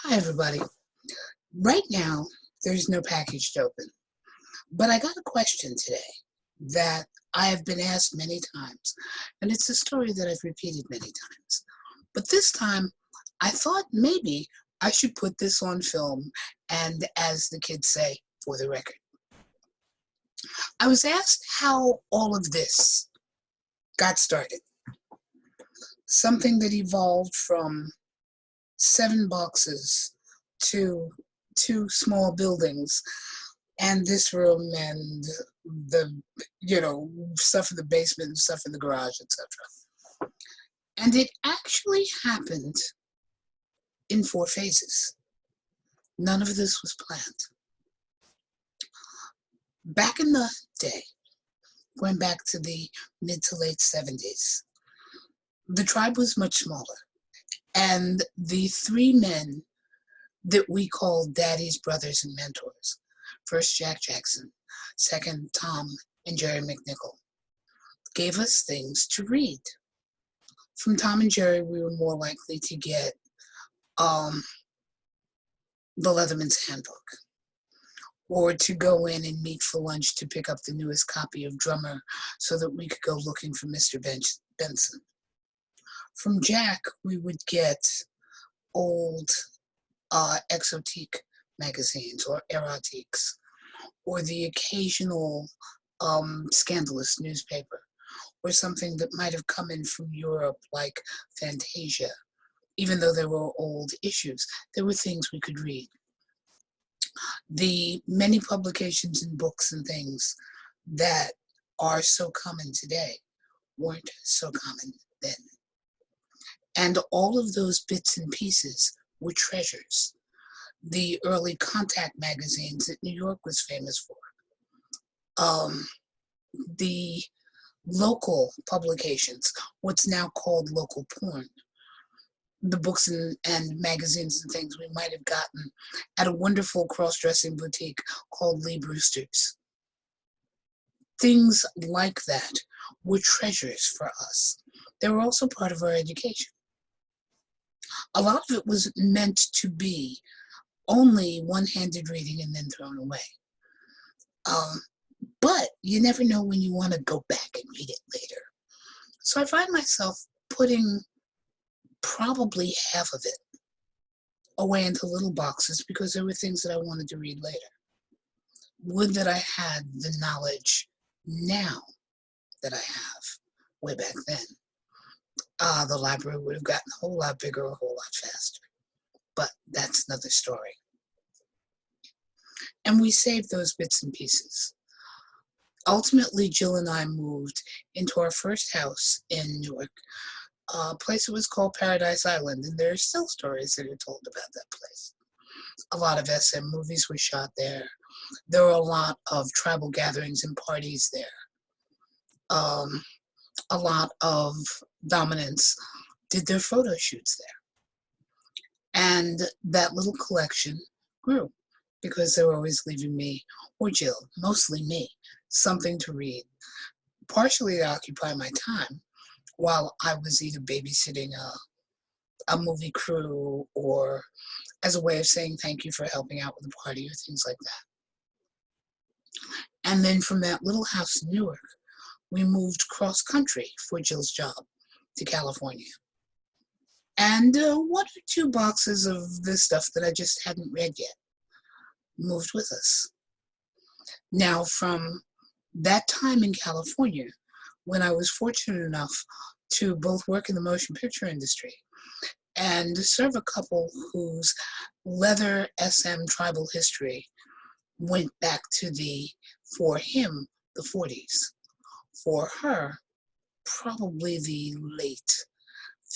Hi, everybody. Right now, there's no package to open, but I got a question today that I have been asked many times, and it's a story that I've repeated many times. But this time, I thought maybe I should put this on film and, as the kids say, for the record. I was asked how all of this got started. Something that evolved from 7 boxes to 2 small buildings and this room and the stuff in the basement and stuff in the garage, etc. And it actually happened in 4 phases. None of this was planned. Back in the day, going back to the mid to late 70s, the tribe was much smaller, and the 3 men that we called daddies, brothers, and mentors, first Jack Jackson, second Tom and Jerry McNichol, gave us things to read. From Tom and Jerry, we were more likely to get the Leatherman's Handbook, or to go in and meet for lunch to pick up the newest copy of Drummer so that we could go looking for Mr. Benson. From Jack, we would get old exotique magazines or erotiques, or the occasional scandalous newspaper, or something that might have come in from Europe like Fantasia. Even though there were old issues, there were things we could read. The many publications and books and things that are so common today weren't so common then. And all of those bits and pieces were treasures. The early contact magazines that New York was famous for. The local publications, what's now called local porn. The books and magazines and things we might have gotten at a wonderful cross-dressing boutique called Lee Brewster's. Things like that were treasures for us. They were also part of our education. A lot of it was meant to be only one-handed reading and then thrown away. But you never know when you want to go back and read it later. So I find myself putting probably half of it away into little boxes because there were things that I wanted to read later. Would that I had the knowledge now that I have way back then. The library would have gotten a whole lot bigger, a whole lot faster. But that's another story. And we saved those bits and pieces. Ultimately, Jill and I moved into our first house in Newark, a place that was called Paradise Island, and there are still stories that are told about that place. A lot of SM movies were shot there. There were a lot of tribal gatherings and parties there. A lot of dominants did their photo shoots there. And that little collection grew because they were always leaving me, or Jill, mostly me, something to read, partially to occupy my time while I was either babysitting a movie crew or as a way of saying thank you for helping out with the party or things like that. And then from that little house in Newark, we moved cross country for Jill's job to California. And 1 or 2 boxes of this stuff that I just hadn't read yet moved with us. Now, from that time in California, when I was fortunate enough to both work in the motion picture industry and serve a couple whose leather SM tribal history went back to for him, the 40s. For her, probably the late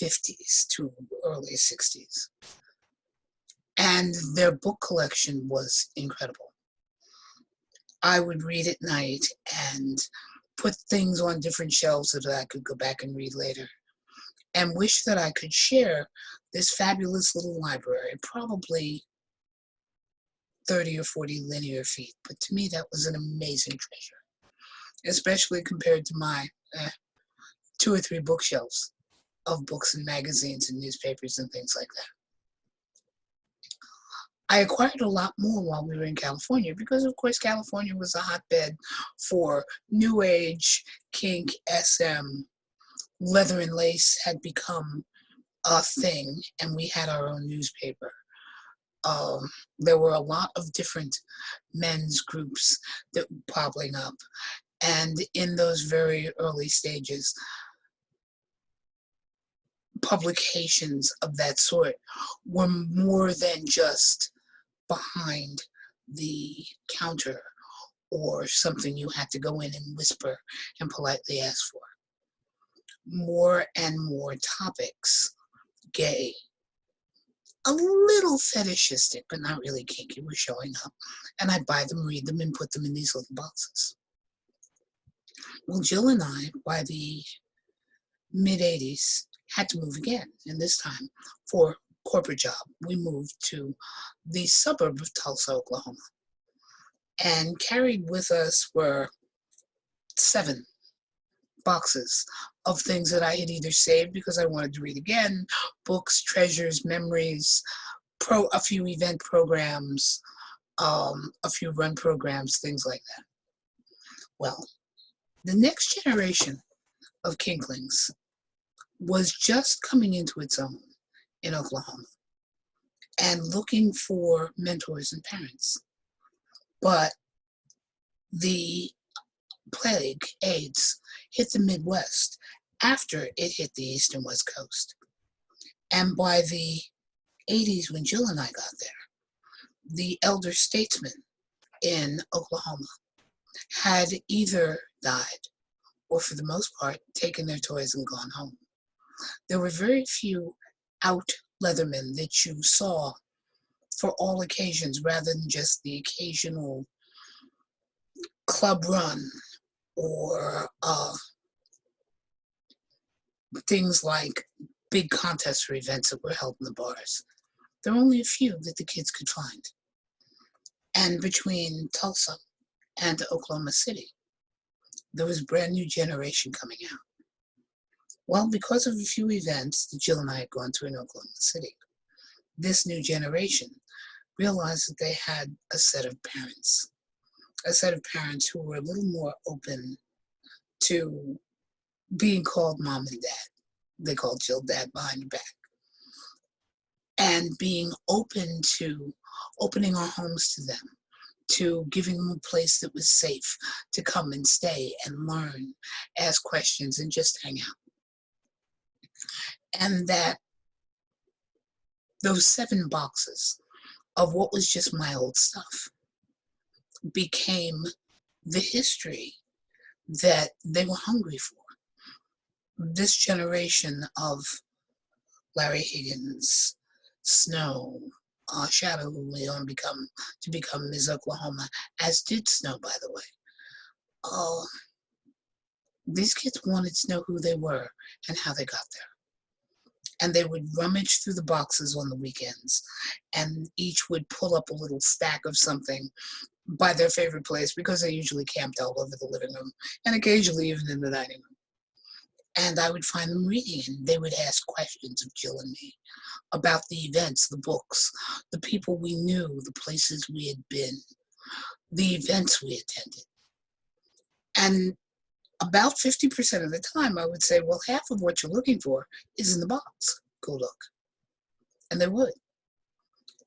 50s to early 60s. And their book collection was incredible. I would read at night and put things on different shelves so that I could go back and read later, and wish that I could share this fabulous little library, probably 30 or 40 linear feet. But to me, that was an amazing treasure, especially compared to my 2 or 3 bookshelves of books and magazines and newspapers and things like that. I acquired a lot more while we were in California because, of course, California was a hotbed for New Age, kink, SM. Leather and lace had become a thing, and we had our own newspaper. Um, there were a lot of different men's groups that were popping up, and in those very early stages, publications of that sort were more than just behind the counter or something you had to go in and whisper and politely ask for. More and more topics, gay, a little fetishistic, but not really kinky, were showing up. And I'd buy them, read them, and put them in these little boxes. Well, Jill and I, by the mid-'80s, had to move again, and this time for corporate job. We moved to the suburb of Tulsa, Oklahoma. And carried with us were 7 boxes of things that I had either saved because I wanted to read again, books, treasures, memories, a few event programs, a few run programs, things like that. Well, the next generation of kinklings was just coming into its own in Oklahoma and looking for mentors and parents. But the plague, AIDS, hit the Midwest after it hit the East and West Coast. And by the 80s, when Jill and I got there, the elder statesmen in Oklahoma had either died or, for the most part, taken their toys and gone home. There were very few out leathermen that you saw for all occasions rather than just the occasional club run or things like big contests or events that were held in the bars. There were only a few that the kids could find. And between Tulsa and Oklahoma City, there was a brand new generation coming out. Well, because of a few events that Jill and I had gone to in Oklahoma City, this new generation realized that they had a set of parents who were a little more open to being called mom and dad. They called Jill dad behind her back. And being open to opening our homes to them, to giving them a place that was safe to come and stay and learn, ask questions, and just hang out. And that those 7 boxes of what was just my old stuff became the history that they were hungry for. This generation of Larry Higgins, Snow, Shadow, who went on to become Ms. Oklahoma, as did Snow, by the way. These kids wanted to know who they were and how they got there. And they would rummage through the boxes on the weekends, and each would pull up a little stack of something by their favorite place, because they usually camped all over the living room and occasionally even in the dining room. And I would find them reading, and they would ask questions of Jill and me about the events, the books, the people we knew, the places we had been, the events we attended. And about 50% of the time, I would say, well, half of what you're looking for is in the box. Go look. And they would.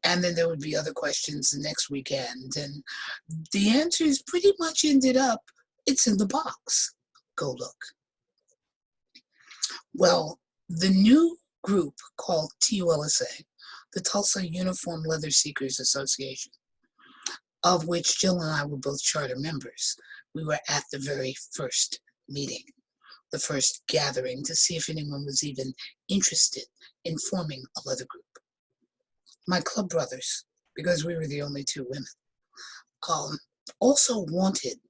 And then there would be other questions the next weekend. And the answers pretty much ended up, it's in the box. Go look. Well, the new group called TULSA, the Tulsa Uniform Leather Seekers Association, of which Jill and I were both charter members. We were at the very first meeting, the first gathering, to see if anyone was even interested in forming a leather group. My club brothers, because we were the only 2 women, also wanted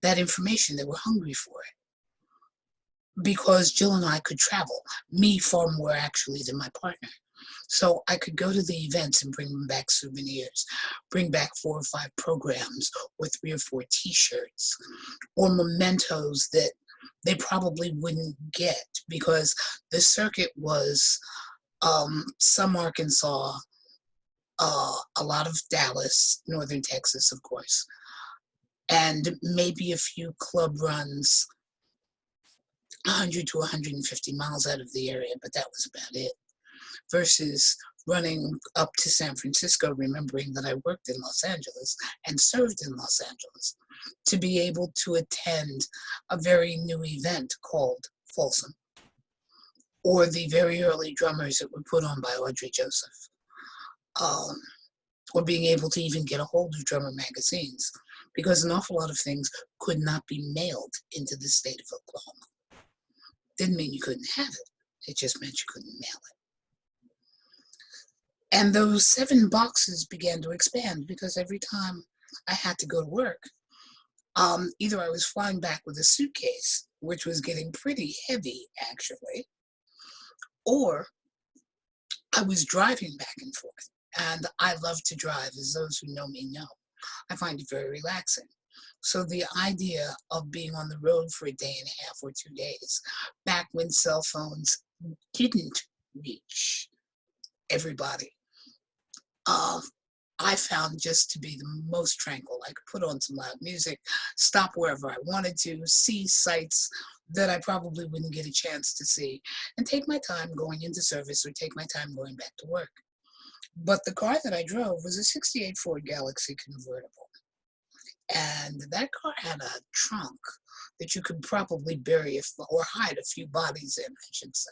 that information. They were hungry for it, because Jill and I could travel, me far more actually than my partner. So I could go to the events and bring them back souvenirs, bring back 4 or 5 programs, or 3 or 4 t-shirts, or mementos that they probably wouldn't get, because the circuit was some Arkansas, a lot of Dallas, northern Texas, of course, and maybe a few club runs 100 to 150 miles out of the area, but that was about it. Versus running up to San Francisco, remembering that I worked in Los Angeles and served in Los Angeles, to be able to attend a very new event called Folsom, or the very early drummers that were put on by Audrey Joseph, um, or being able to even get a hold of drummer magazines, because an awful lot of things could not be mailed into the state of Oklahoma. Didn't mean you couldn't have it. It just meant you couldn't mail it. And those 7 boxes began to expand because every time I had to go to work, either I was flying back with a suitcase, which was getting pretty heavy actually, or I was driving back and forth. And I love to drive, as those who know me know. I find it very relaxing. So the idea of being on the road for a day and a half or 2 days, back when cell phones didn't reach everybody, I found just to be the most tranquil. I could put on some loud music, stop wherever I wanted to, see sights that I probably wouldn't get a chance to see, and take my time going into service or take my time going back to work. But the car that I drove was a '68 Ford Galaxy convertible. And that car had a trunk that you could probably bury or hide a few bodies in, I should say.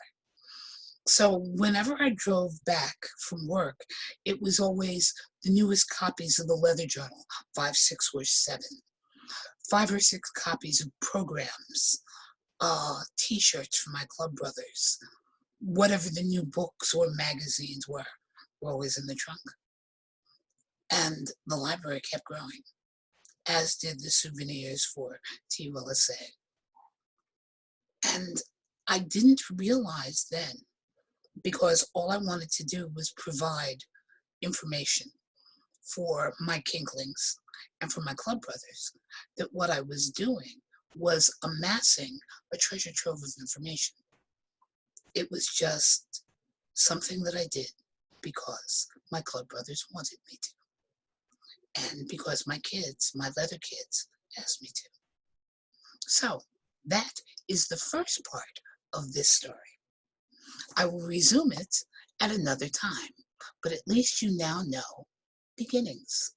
So whenever I drove back from work, it was always the newest copies of the Leather Journal, 5, 6, or 7. 5 or 6 copies of programs, T-shirts for my club brothers, whatever the new books or magazines were always in the trunk. And the library kept growing, as did the souvenirs for TULSA. And I didn't realize then, because all I wanted to do was provide information for my kinklings and for my club brothers, that what I was doing was amassing a treasure trove of information. It was just something that I did because my club brothers wanted me to, and because my kids, my leather kids, asked me to. So that is the first part of this story. I will resume it at another time, but at least you now know beginnings.